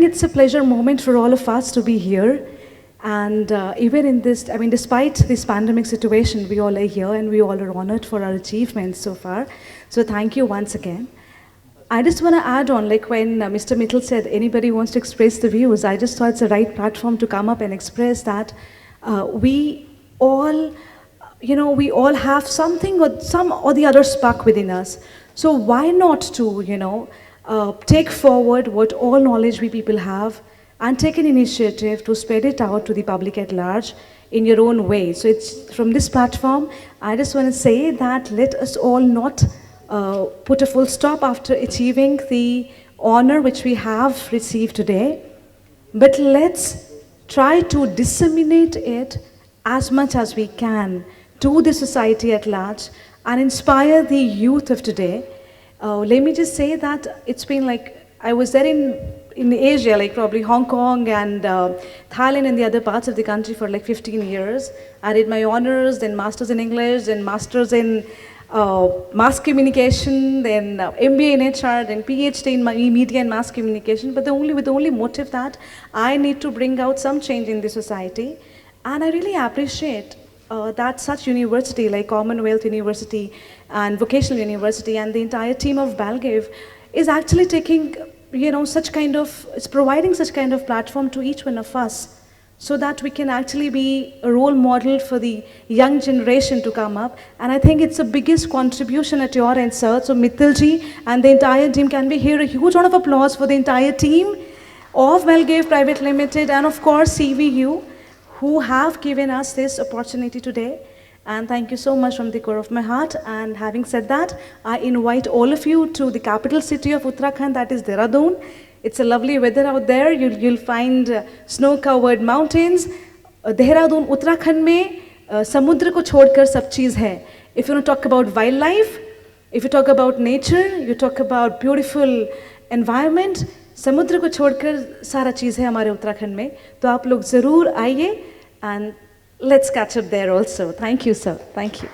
it's a pleasure moment for all of us to be here. And even in this, I mean, despite this pandemic situation, we all are here and we all are honored for our achievements so far. So thank you once again. I just want to add on, like when Mr. Mittal said anybody wants to express the views, I just thought it's the right platform to come up and express that we all, we all have something or some or the other spark within us. So why not to, take forward what all knowledge we people have and take an initiative to spread it out to the public at large in your own way. So it's from this platform, I just want to say that let us all not put a full stop after achieving the honor which we have received today, but let's try to disseminate it as much as we can to the society at large and inspire the youth of today. Let me just say that it's been like, I was there in Asia, like probably Hong Kong and Thailand and the other parts of the country for like 15 years. I did my honors, then masters in English, then masters in mass communication, then MBA in HR, then PhD in media and mass communication, but with the only motive that I need to bring out some change in the society. And I really appreciate that such university like Commonwealth University and Vocational University and the entire team of Balgave is actually taking, it's providing such kind of platform to each one of us so that we can actually be a role model for the young generation to come up. And I think it's the biggest contribution at your end, sir. So Mittalji and the entire team, can we hear a huge round of applause for the entire team of Balgave Private Limited and of course CVU, who have given us this opportunity today. And thank you so much from the core of my heart. And having said that, I invite all of you to the capital city of Uttarakhand, that is Dehradun. It's a lovely weather out there. You'll find snow-covered mountains. Dehradun, Uttarakhand में समुद्र को छोड़कर सब चीज़ है. If you want to talk about wildlife, if you talk about nature, you talk about beautiful environment, समुद्र को छोड़कर सारा चीज़ है हमारे उत्तराखंड में. तो आप लोग ज़रूर आइए and let's catch up there also. Thank you, sir. Thank you.